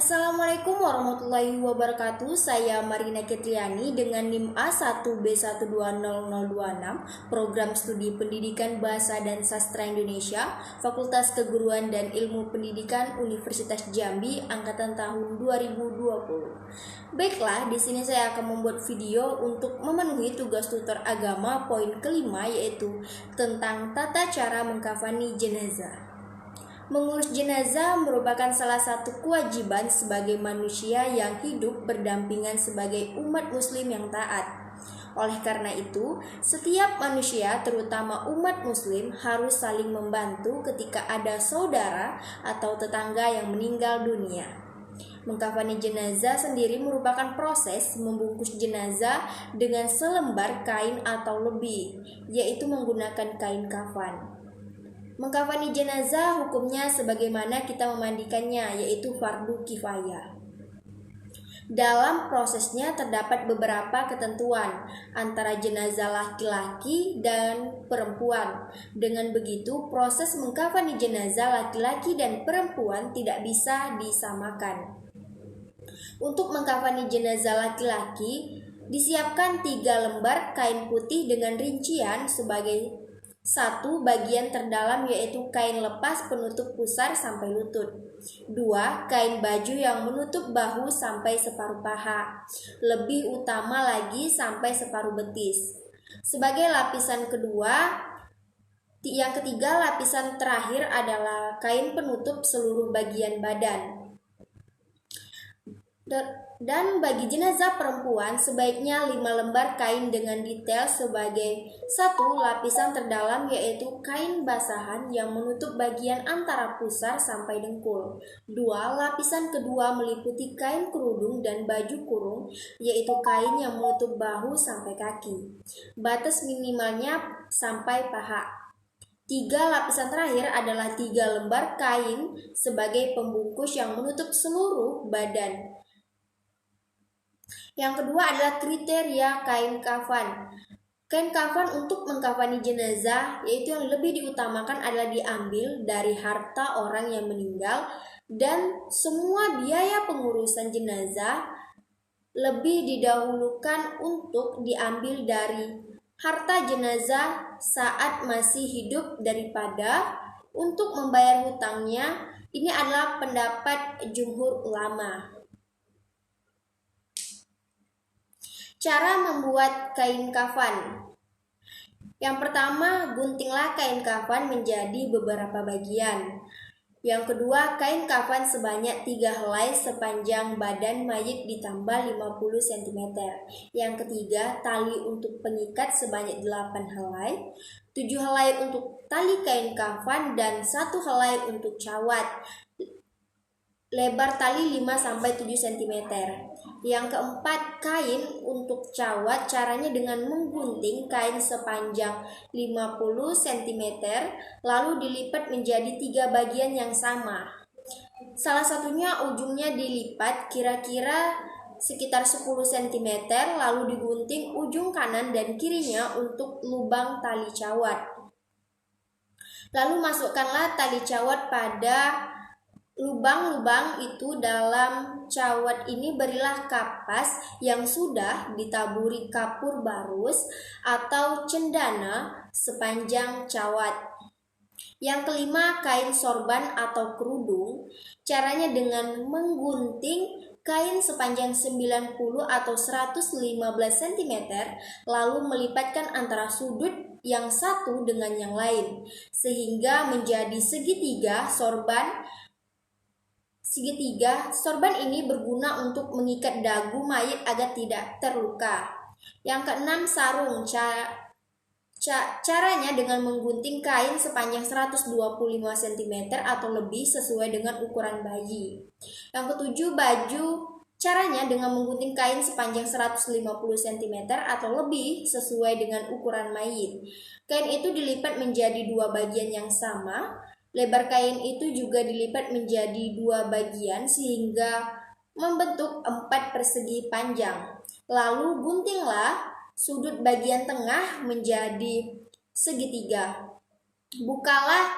Assalamualaikum warahmatullahi wabarakatuh. Saya Marina Ketriani dengan NIM A1B1200026, Program Studi Pendidikan Bahasa dan Sastra Indonesia, Fakultas Keguruan dan Ilmu Pendidikan Universitas Jambi, angkatan tahun 2020. Baiklah, di sini saya akan membuat video untuk memenuhi tugas tutor agama poin kelima, yaitu tentang tata cara mengkafani jenazah. Mengurus jenazah merupakan salah satu kewajiban sebagai manusia yang hidup berdampingan sebagai umat muslim yang taat. Oleh karena itu, setiap manusia, terutama umat muslim, harus saling membantu ketika ada saudara atau tetangga yang meninggal dunia. Mengkafani jenazah sendiri merupakan proses membungkus jenazah dengan selembar kain atau lebih, yaitu menggunakan kain kafan. Mengkafani jenazah hukumnya sebagaimana kita memandikannya, yaitu fardu kifayah. Dalam prosesnya terdapat beberapa ketentuan antara jenazah laki-laki dan perempuan. Dengan begitu, proses mengkafani jenazah laki-laki dan perempuan tidak bisa disamakan. Untuk mengkafani jenazah laki-laki, disiapkan 3 lembar kain putih dengan rincian sebagai 1. Bagian terdalam yaitu kain lepas penutup pusar sampai lutut. 2. Kain baju yang menutup bahu sampai separuh paha. Lebih utama lagi sampai separuh betis. Sebagai lapisan kedua, yang ketiga lapisan terakhir adalah kain penutup seluruh bagian badan. Dan bagi jenazah perempuan sebaiknya 5 lembar kain dengan detail sebagai 1. Lapisan terdalam yaitu kain basahan yang menutup bagian antara pusar sampai dengkul. 2. Lapisan kedua meliputi kain kerudung dan baju kurung yaitu kain yang menutup bahu sampai kaki. Batas minimalnya sampai paha. 3. Lapisan terakhir adalah 3 lembar kain sebagai pembungkus yang menutup seluruh badan. Yang kedua adalah kriteria kain kafan. Kain kafan untuk mengkafani jenazah yaitu yang lebih diutamakan adalah diambil dari harta orang yang meninggal, dan semua biaya pengurusan jenazah lebih didahulukan untuk diambil dari harta jenazah saat masih hidup daripada untuk membayar hutangnya. Ini adalah pendapat jumhur ulama. Cara membuat kain kafan. Yang pertama, guntinglah kain kafan menjadi beberapa bagian. Yang kedua, kain kafan sebanyak 3 helai sepanjang badan mayit ditambah 50 cm. Yang ketiga, tali untuk pengikat sebanyak 8 helai, 7 helai untuk tali kain kafan, dan 1 helai untuk cawat. Lebar tali 5-7 cm. Yang keempat, kain untuk cawat caranya dengan menggunting kain sepanjang 50 cm lalu dilipat menjadi 3 bagian yang sama. Salah satunya ujungnya dilipat kira-kira sekitar 10 cm lalu digunting ujung kanan dan kirinya untuk lubang tali cawat. Lalu masukkanlah tali cawat pada lubang-lubang itu. Dalam cawat ini berilah kapas yang sudah ditaburi kapur barus atau cendana sepanjang cawat. Yang kelima, kain sorban atau kerudung. Caranya dengan menggunting kain sepanjang 90 atau 115 cm lalu melipatkan antara sudut yang satu dengan yang lain sehingga menjadi segitiga sorban. Sorban ini berguna untuk mengikat dagu mayit agar tidak terluka. Yang keenam, sarung. Caranya dengan menggunting kain sepanjang 125 cm atau lebih sesuai dengan ukuran bayi. Yang ketujuh, baju. Caranya dengan menggunting kain sepanjang 150 cm atau lebih sesuai dengan ukuran mayit. Kain itu dilipat menjadi 2 bagian yang sama. Lebar kain itu juga dilipat menjadi 2 bagian sehingga membentuk 4 persegi panjang. Lalu guntinglah sudut bagian tengah menjadi segitiga. Bukalah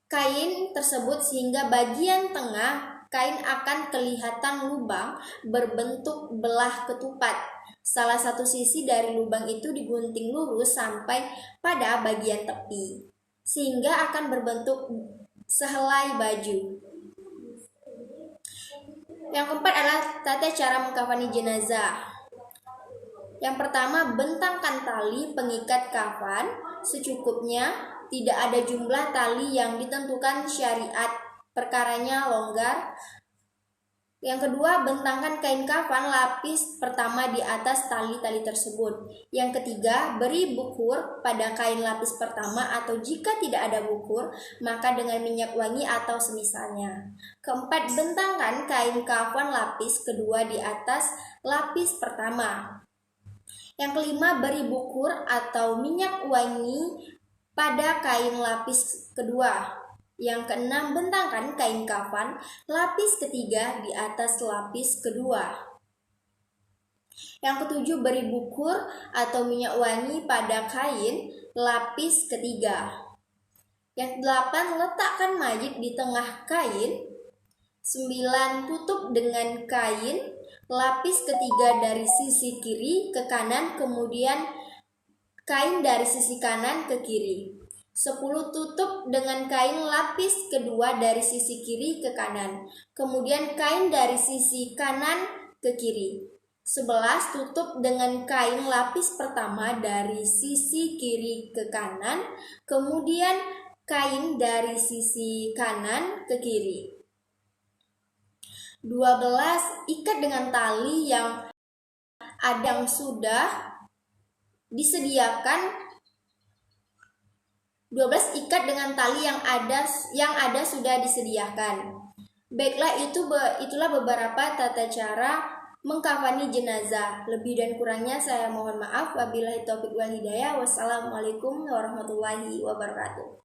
kain tersebut sehingga bagian tengah kain akan kelihatan lubang berbentuk belah ketupat. Salah satu sisi dari lubang itu digunting lurus sampai pada bagian tepi, sehingga akan berbentuk sehelai baju. Yang keempat adalah tata cara mengkafani jenazah. Yang pertama, bentangkan tali pengikat kafan secukupnya, tidak ada jumlah tali yang ditentukan syariat, perkaranya longgar. Yang kedua, bentangkan kain kafan lapis pertama di atas tali-tali tersebut. Yang ketiga, beri bukur pada kain lapis pertama, atau jika tidak ada bukur, maka dengan minyak wangi atau semisalnya. Keempat, bentangkan kain kafan lapis kedua di atas lapis pertama. Yang kelima, beri bukur atau minyak wangi pada kain lapis kedua. Yang keenam, bentangkan kain kafan lapis ketiga di atas lapis kedua. Yang ketujuh, beri bukur atau minyak wangi pada kain lapis ketiga. Yang kedelapan, letakkan mayit di tengah kain. 9, tutup dengan kain lapis ketiga dari sisi kiri ke kanan, kemudian kain dari sisi kanan ke kiri. 10, tutup dengan kain lapis kedua dari sisi kiri ke kanan, kemudian kain dari sisi kanan ke kiri. 11, tutup dengan kain lapis pertama dari sisi kiri ke kanan, kemudian kain dari sisi kanan ke kiri. 12, ikat dengan tali yang sudah disediakan. 12, ikat dengan tali yang ada sudah disediakan. Baiklah, itulah beberapa tata cara mengkafani jenazah. Lebih dan kurangnya saya mohon maaf. Wabillahi taufiq wal hidayah. Wassalamualaikum warahmatullahi wabarakatuh.